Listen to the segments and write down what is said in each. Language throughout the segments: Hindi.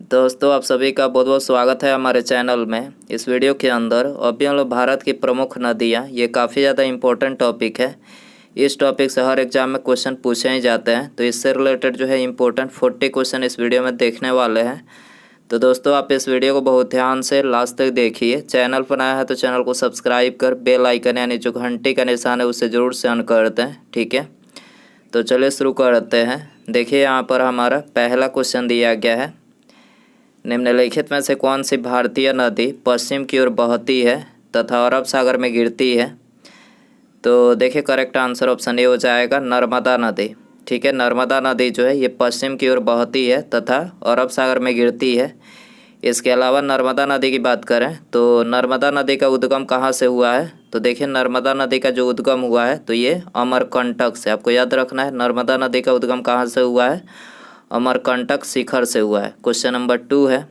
दोस्तों आप सभी का बहुत बहुत स्वागत है हमारे चैनल में। इस वीडियो के अंदर अभी हम लोग भारत की प्रमुख नदियाँ, ये काफ़ी ज़्यादा इम्पोर्टेंट टॉपिक है। इस टॉपिक से हर एग्जाम में क्वेश्चन पूछे ही जाते हैं, तो इससे रिलेटेड जो है इम्पोर्टेंट 40 क्वेश्चन इस वीडियो में देखने वाले हैं। तो दोस्तों आप इस वीडियो को बहुत ध्यान से लास्ट तक देखिए। चैनल पर नया है तो चैनल को सब्सक्राइब कर बेल आइकन यानी जो घंटी का निशान है उसे ज़रूर से ऑन कर दें, ठीक है। तो चलिए शुरू करते हैं। देखिए यहाँ पर हमारा पहला क्वेश्चन दिया गया है, निम्नलिखित में से कौन सी भारतीय नदी पश्चिम की ओर बहती है तथा अरब सागर में गिरती है। तो देखिए करेक्ट आंसर ऑप्शन ए हो जाएगा नर्मदा नदी, ठीक है। नर्मदा नदी जो है ये पश्चिम की ओर बहती है तथा अरब सागर में गिरती है। इसके अलावा नर्मदा नदी की बात करें तो नर्मदा नदी का उद्गम कहाँ से हुआ है, तो देखिए नर्मदा नदी का जो उद्गम हुआ है तो ये अमरकंटक से, आपको याद रखना है नर्मदा नदी का उद्गम कहाँ से हुआ है, अमरकंटक शिखर से हुआ है। क्वेश्चन नंबर 2 है,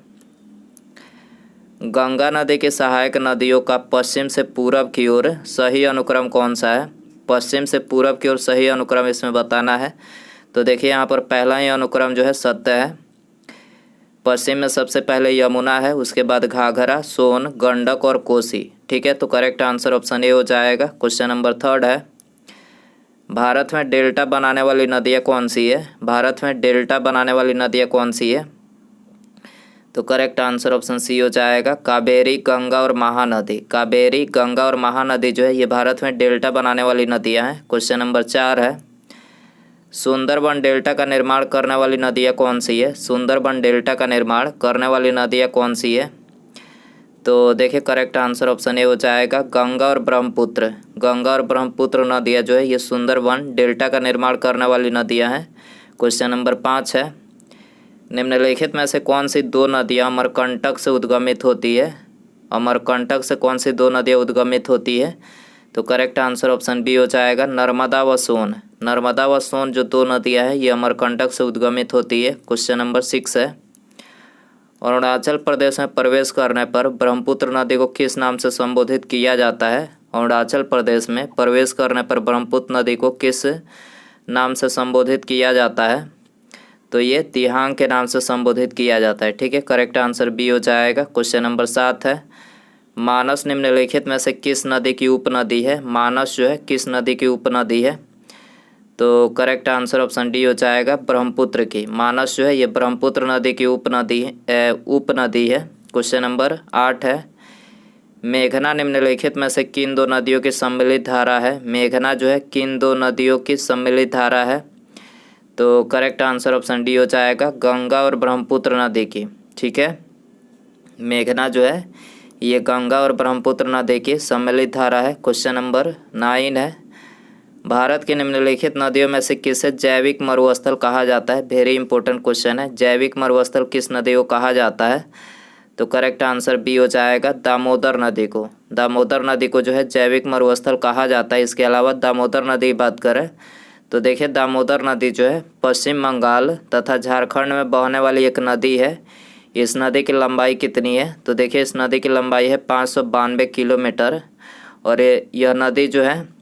गंगा नदी की सहायक नदियों का पश्चिम से पूरब की ओर सही अनुक्रम कौन सा है। पश्चिम से पूरब की ओर सही अनुक्रम इसमें बताना है। तो देखिए यहाँ पर पहला ही अनुक्रम जो है सत्य है। पश्चिम में सबसे पहले यमुना है, उसके बाद घाघरा, सोन, गंडक और कोसी, ठीक है। तो करेक्ट आंसर ऑप्शन ए हो जाएगा। क्वेश्चन नंबर 3 है, भारत में डेल्टा बनाने वाली नदियाँ कौन सी है। भारत में डेल्टा बनाने वाली नदियाँ कौन सी है, तो करेक्ट आंसर ऑप्शन सी हो जाएगा कावेरी, गंगा और महानदी। कावेरी, गंगा और महानदी जो है ये भारत में डेल्टा बनाने वाली नदियाँ हैं। क्वेश्चन नंबर 4 है, सुंदरबन डेल्टा का निर्माण करने वाली नदियाँ कौन सी है। सुंदरबन डेल्टा का निर्माण करने वाली नदियाँ कौन सी है, तो देखिए करेक्ट आंसर ऑप्शन ए हो जाएगा गंगा और ब्रह्मपुत्र। गंगा और ब्रह्मपुत्र नदियाँ जो है ये सुंदरबन डेल्टा का निर्माण करने वाली नदियाँ हैं। क्वेश्चन नंबर 5 है, निम्नलिखित में से कौन सी दो नदियाँ अमरकंटक से उद्गमित होती है। अमरकंटक से कौन सी दो नदियाँ उद्गमित होती है, तो करेक्ट आंसर ऑप्शन बी हो जाएगा नर्मदा व सोन। नर्मदा व सोन जो दो नदियाँ हैं ये अमरकंटक से उद्गमित होती है। क्वेश्चन नंबर 6 है, अरुणाचल प्रदेश में प्रवेश करने पर ब्रह्मपुत्र नदी को किस नाम से संबोधित किया जाता है। अरुणाचल प्रदेश में प्रवेश करने पर ब्रह्मपुत्र नदी को किस नाम से संबोधित किया जाता है, तो ये तिहांग के नाम से संबोधित किया जाता है, ठीक है। करेक्ट आंसर बी हो जाएगा। क्वेश्चन नंबर 7 है, मानस निम्नलिखित में से किस नदी की उपनदी है। मानस जो है किस नदी की उपनदी है, तो करेक्ट आंसर ऑप्शन डी हो जाएगा ब्रह्मपुत्र की। मानस जो है ये ब्रह्मपुत्र नदी की उपनदी है। क्वेश्चन नंबर 8 है, मेघना निम्नलिखित में से किन दो नदियों की सम्मिलित धारा है। मेघना जो है किन दो नदियों की सम्मिलित धारा है, तो करेक्ट आंसर ऑप्शन डी हो जाएगा गंगा और ब्रह्मपुत्र नदी की, ठीक है। मेघना जो है ये गंगा और ब्रह्मपुत्र नदी की सम्मिलित धारा है। क्वेश्चन नंबर 9 है, भारत की निम्नलिखित नदियों में से किसे जैविक मरुस्थल कहा जाता है। वेरी इंपॉर्टेंट क्वेश्चन है, जैविक मरुस्थल किस नदी को कहा जाता है, तो करेक्ट आंसर बी हो जाएगा दामोदर नदी को। दामोदर नदी को जो है जैविक मरुस्थल कहा जाता है। इसके अलावा दामोदर नदी की बात करें तो देखिए दामोदर नदी जो है पश्चिम बंगाल तथा झारखंड में बहने वाली एक नदी है। इस नदी की लंबाई कितनी है, तो देखिए इस नदी की लंबाई है 592 किलोमीटर। और यह नदी जो है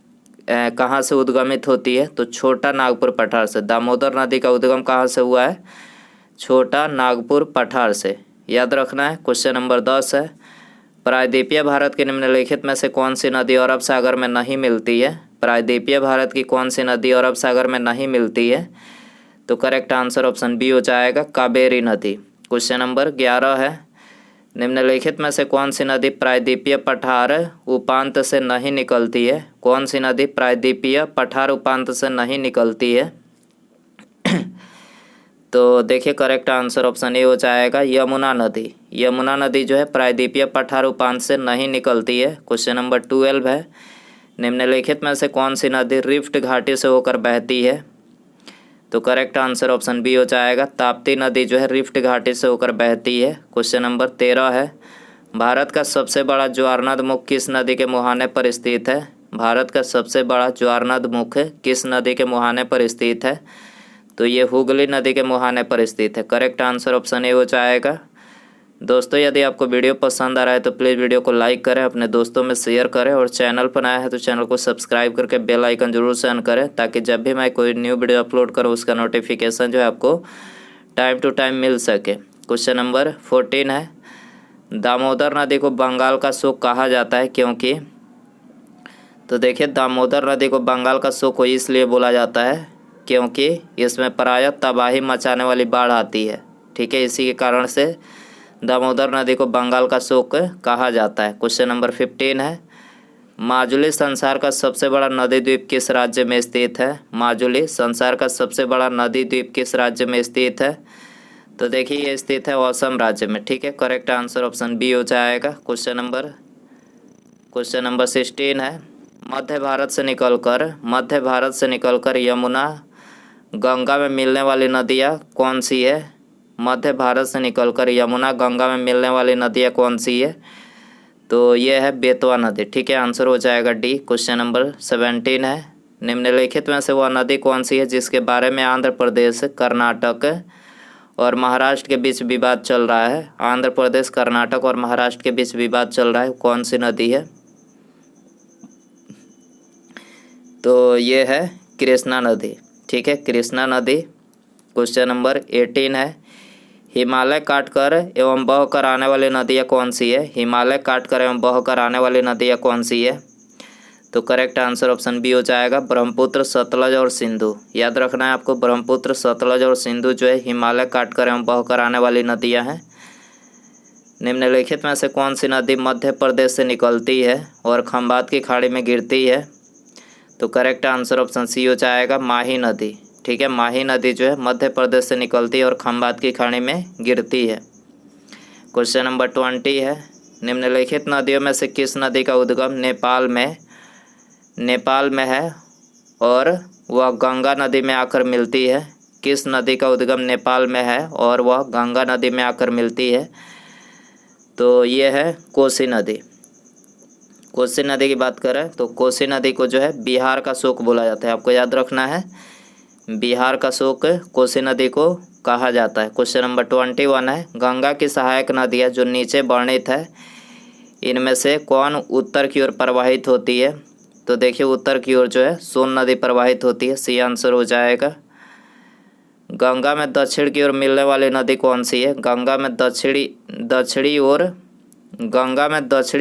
कहाँ से उद्गमित होती है, तो छोटा नागपुर पठार से। दामोदर नदी का उद्गम कहाँ से हुआ है, छोटा नागपुर पठार से, याद रखना है। क्वेश्चन नंबर 10 है, प्रायद्वीपीय भारत के निम्नलिखित में से कौन सी नदी अरब सागर में नहीं मिलती है। प्रायद्वीपीय भारत की कौन सी नदी अरब सागर में नहीं मिलती है, तो करेक्ट आंसर ऑप्शन बी हो जाएगा कावेरी नदी। क्वेश्चन नंबर 11 है, निम्नलिखित में से कौन सी नदी प्रायद्वीपीय पठार उपांत से नहीं निकलती है। कौन सी नदी प्रायद्वीपीय पठार उपांत से नहीं निकलती है, तो देखिए करेक्ट आंसर ऑप्शन ए हो जाएगा यमुना नदी। यमुना नदी जो है प्रायद्वीपीय पठार उपांत से नहीं निकलती है। क्वेश्चन नंबर 12 है, निम्नलिखित में से कौन सी नदी रिफ्ट घाटी से होकर बहती है, तो करेक्ट आंसर ऑप्शन बी हो जाएगा ताप्ती नदी जो है रिफ्ट घाटी से होकर बहती है। क्वेश्चन नंबर 13 है, भारत का सबसे बड़ा ज्वारनद मुख किस नदी के मुहाने पर स्थित है। भारत का सबसे बड़ा ज्वारनद मुख किस नदी के मुहाने पर स्थित है, तो ये हुगली नदी के मुहाने पर स्थित है। करेक्ट आंसर ऑप्शन ए हो जाएगा। दोस्तों यदि आपको वीडियो पसंद आ रहा है तो प्लीज़ वीडियो को लाइक करें, अपने दोस्तों में शेयर करें और चैनल पर नया है तो चैनल को सब्सक्राइब करके बेल आइकन जरूर से ऑन करें, ताकि जब भी मैं कोई न्यू वीडियो अपलोड करूं उसका नोटिफिकेशन जो है आपको टाइम टू टाइम मिल सके। क्वेश्चन नंबर 14 है, दामोदर नदी को बंगाल का शोक कहा जाता है क्योंकि। तो देखिए, दामोदर नदी को बंगाल का शोक इसलिए बोला जाता है क्योंकि इसमें प्रायः तबाही मचाने वाली बाढ़ आती है। ठीक है, इसी के कारण से दामोदर नदी को बंगाल का शोक कहा जाता है। क्वेश्चन नंबर 15 है, माजुली संसार का सबसे बड़ा नदी द्वीप किस राज्य में स्थित है। माजुली संसार का सबसे बड़ा नदी द्वीप किस राज्य में स्थित है। तो देखिए, ये स्थित है असम राज्य में। ठीक है, करेक्ट आंसर ऑप्शन बी हो जाएगा। क्वेश्चन नंबर 16 है, मध्य भारत से निकलकर यमुना गंगा में मिलने वाली नदियाँ कौन सी है। मध्य भारत से निकलकर यमुना गंगा में मिलने वाली नदियाँ कौन सी है। तो ये है बेतवा नदी। ठीक है, आंसर हो जाएगा डी। क्वेश्चन नंबर 17 है, निम्नलिखित में से वह नदी कौन सी है जिसके बारे में आंध्र प्रदेश, कर्नाटक और महाराष्ट्र के बीच विवाद चल रहा है। आंध्र प्रदेश, कर्नाटक और महाराष्ट्र के बीच विवाद चल रहा है, कौन सी नदी है। तो ये है कृष्णा नदी। ठीक है, कृष्णा नदी। क्वेश्चन नंबर 18 है, हिमालय काटकर एवं बहकर आने वाली नदियाँ कौन सी है। हिमालय काटकर एवं बहकर आने वाली नदियाँ कौन सी है। तो करेक्ट आंसर ऑप्शन बी हो जाएगा, ब्रह्मपुत्र, सतलज और सिंधु। याद रखना है आपको, ब्रह्मपुत्र, सतलज और सिंधु जो है हिमालय काटकर एवं बहकर आने वाली नदियाँ हैं। निम्नलिखित में से कौन सी नदी मध्य प्रदेश से निकलती है और खंबात की खाड़ी में गिरती है। तो करेक्ट आंसर ऑप्शन सी हो जाएगा, माही नदी। ठीक है, माही नदी जो है मध्य प्रदेश से निकलती है और खंबात की खाड़ी में गिरती है। क्वेश्चन नंबर 20 है, निम्नलिखित नदियों में से किस नदी का उद्गम नेपाल में है और वह गंगा नदी में आकर मिलती है। किस नदी का उद्गम नेपाल में है और वह गंगा नदी में आकर मिलती है। तो ये है कोसी नदी। कोसी नदी की बात करें तो कोसी नदी को जो है बिहार का शोक बोला जाता है। आपको याद रखना है, बिहार का शोक कोसी नदी को कहा जाता है। क्वेश्चन नंबर 21 है, गंगा की सहायक नदियाँ जो नीचे वर्णित है इनमें से कौन उत्तर की ओर प्रवाहित होती है। तो देखिए, उत्तर की ओर जो है सोन नदी प्रवाहित होती है, सी आंसर हो जाएगा। गंगा में दक्षिण की ओर मिलने वाली नदी कौन सी है। गंगा में दक्षिणी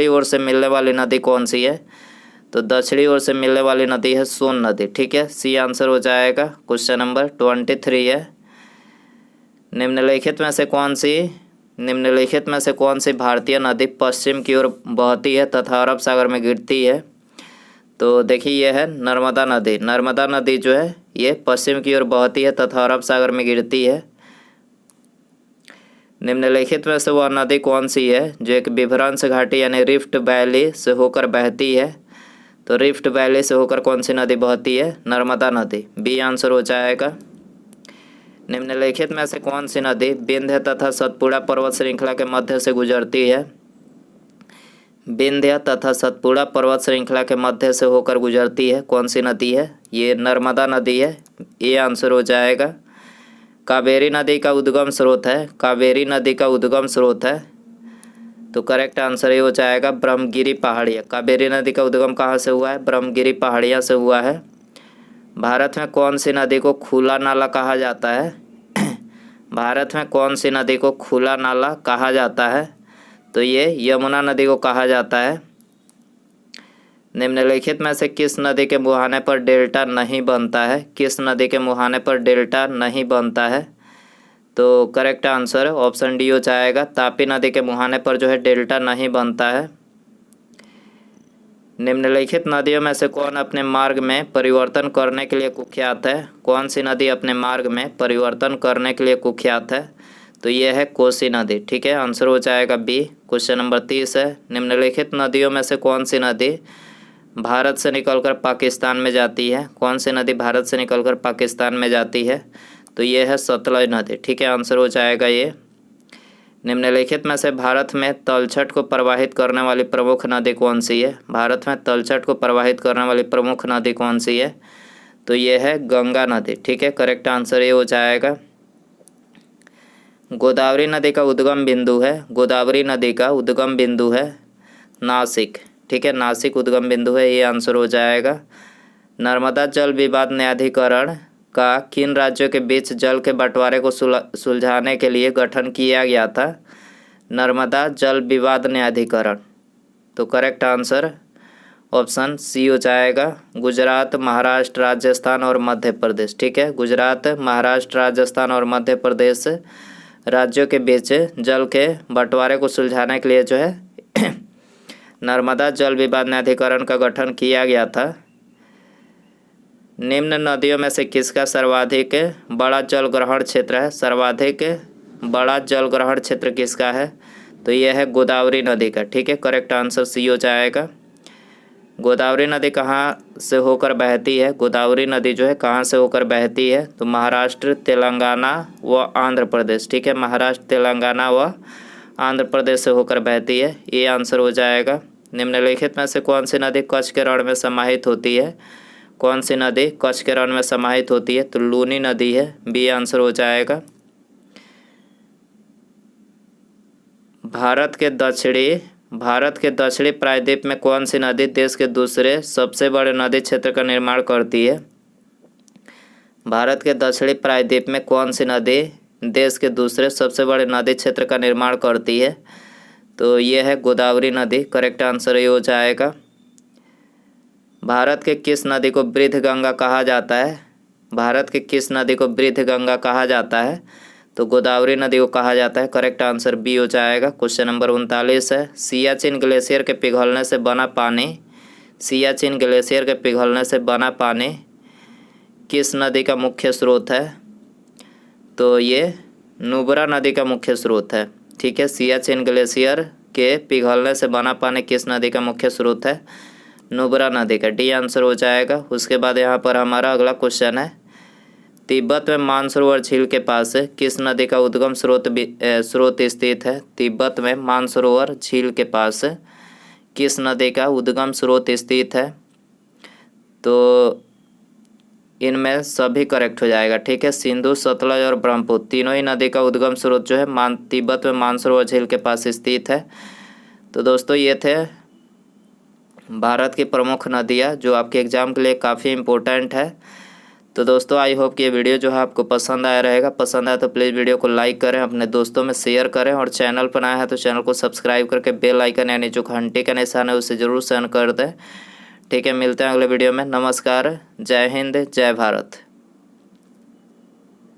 ओर से मिलने वाली नदी कौन सी है। तो दक्षिणी ओर से मिलने वाली नदी है सोन नदी। ठीक है, सी आंसर हो जाएगा। क्वेश्चन नंबर 23 है, निम्नलिखित में से कौन सी भारतीय नदी पश्चिम की ओर बहती है तथा अरब सागर में गिरती है। तो देखिए, यह है नर्मदा नदी। नर्मदा नदी जो है ये पश्चिम की ओर बहती है तथा अरब सागर में गिरती है। निम्नलिखित में से वह नदी कौन सी है जो एक विभ्रंश घाटी यानी रिफ्ट वैली से होकर बहती है। तो रिफ्ट वैली से होकर कौन सी नदी बहती है, नर्मदा नदी, बी आंसर हो जाएगा। निम्नलिखित में से कौन सी नदी विंध्य तथा सतपुड़ा पर्वत श्रृंखला के मध्य से गुजरती है। विंध्य तथा सतपुड़ा पर्वत श्रृंखला के मध्य से होकर गुजरती है, कौन सी नदी है, ये नर्मदा नदी है, ये आंसर हो जाएगा। कावेरी नदी का उद्गम स्रोत है, कावेरी नदी का उद्गम स्रोत है। तो करेक्ट आंसर ये हो जाएगा ब्रह्मगिरी पहाड़ियाँ। कावेरी नदी का उद्गम कहाँ से हुआ है, ब्रह्मगिरी पहाड़ियाँ से हुआ है। भारत में कौन सी नदी को खुला नाला कहा जाता है। भारत में कौन सी नदी को खुला नाला कहा जाता है। तो ये यमुना नदी को कहा जाता है। निम्नलिखित में से किस नदी के मुहाने पर डेल्टा नहीं बनता है। किस नदी के मुहाने पर डेल्टा नहीं बनता है। तो करेक्ट आंसर ऑप्शन डी हो जाएगा, तापी नदी के मुहाने पर जो है डेल्टा नहीं बनता है। निम्नलिखित नदियों में से कौन अपने मार्ग में परिवर्तन करने के लिए कुख्यात है। कौन सी नदी अपने मार्ग में परिवर्तन करने के लिए कुख्यात है। तो ये है कोसी नदी। ठीक है, आंसर हो जाएगा बी। क्वेश्चन नंबर 30 है, निम्नलिखित नदियों में से कौन सी नदी भारत से निकलकर पाकिस्तान में जाती है। कौन सी नदी भारत से निकलकर पाकिस्तान में जाती है। तो ये है सतलज नदी। ठीक है, आंसर हो जाएगा ये। निम्नलिखित में से भारत में तलछट को प्रवाहित करने वाली प्रमुख नदी कौन सी है। भारत में तलछट को प्रवाहित करने वाली प्रमुख नदी कौन सी है। तो ये है गंगा नदी। ठीक है, करेक्ट आंसर ये हो जाएगा। गोदावरी नदी का उद्गम बिंदु है, गोदावरी नदी का उद्गम बिंदु है नासिक। ठीक है, नासिक उद्गम बिंदु है, ये आंसर हो जाएगा। नर्मदा जल विवाद न्यायाधिकरण का किन राज्यों के बीच जल के बंटवारे को सुलझाने के लिए गठन किया गया था? नर्मदा जल विवाद न्यायाधिकरण। तो करेक्ट आंसर ऑप्शन सी हो जाएगा, गुजरात, महाराष्ट्र, राजस्थान और मध्य प्रदेश। ठीक है, गुजरात, महाराष्ट्र, राजस्थान और मध्य प्रदेश राज्यों के बीच जल के बंटवारे को सुलझाने के लिए जो है नर्मदा जल विवाद न्यायाधिकरण का गठन किया गया था। निम्न नदियों में से किसका सर्वाधिक बड़ा जल ग्रहण क्षेत्र है? सर्वाधिक बड़ा जल ग्रहण क्षेत्र किसका है? तो यह है गोदावरी नदी का। ठीक है, करेक्ट आंसर सी हो जाएगा। गोदावरी नदी कहाँ से होकर बहती है? गोदावरी नदी जो है कहाँ से होकर बहती है? तो महाराष्ट्र, तेलंगाना व आंध्र प्रदेश। ठीक है, महाराष्ट्र, तेलंगाना व आंध्र प्रदेश से होकर बहती है, ये आंसर हो जाएगा। निम्नलिखित में से कौन सी नदी कच्छ के रण में समाहित होती है? कौन सी नदी कच्छ के रण में समाहित होती है? तो लूनी नदी है, बी आंसर हो जाएगा। भारत के दक्षिणी प्रायद्वीप में कौन सी नदी देश के दूसरे सबसे बड़े नदी क्षेत्र का निर्माण करती है? भारत के दक्षिणी प्रायद्वीप में कौन सी नदी देश के दूसरे सबसे बड़े नदी क्षेत्र का निर्माण करती है? तो ये है गोदावरी नदी, करेक्ट आंसर ये हो जाएगा। भारत के किस नदी को वृद्ध गंगा कहा जाता है? भारत के किस नदी को वृद्ध गंगा कहा जाता है? तो गोदावरी नदी को कहा जाता है, करेक्ट आंसर बी हो जाएगा। क्वेश्चन नंबर 39 है, सियाचिन ग्लेशियर के पिघलने से बना पानी, सियाचिन ग्लेशियर के पिघलने से बना पानी किस नदी का मुख्य स्रोत है? तो ये नुब्रा नदी का मुख्य स्रोत है। ठीक है, सियाचिन ग्लेशियर के पिघलने से बना पानी किस नदी का मुख्य स्रोत है? नुब्रा नदी का, डी आंसर हो जाएगा। उसके बाद यहाँ पर हमारा अगला क्वेश्चन है, तिब्बत में मानसरोवर झील के पास किस नदी का उद्गम स्रोत स्थित है? तिब्बत में मानसरोवर झील के पास किस नदी का उद्गम स्रोत स्थित है? तो इनमें सभी करेक्ट हो जाएगा। ठीक है, सिंधु, सतलज और ब्रह्मपुत्र तीनों ही नदी का उद्गम स्रोत जो है तिब्बत में मानसरोवर झील के पास स्थित है। तो दोस्तों ये थे भारत की प्रमुख नदियाँ जो आपके एग्ज़ाम के लिए काफ़ी इम्पोर्टेंट है। तो दोस्तों आई होप कि ये वीडियो जो है आपको पसंद आया रहेगा। पसंद आया तो प्लीज़ वीडियो को लाइक करें, अपने दोस्तों में शेयर करें और चैनल पर आया है तो चैनल को सब्सक्राइब करके बेल आइकन यानी जो घंटे का निशान है उसे ज़रूर सेंड कर दें। ठीक है, मिलते हैं अगले वीडियो में। नमस्कार, जय हिंद, जय भारत।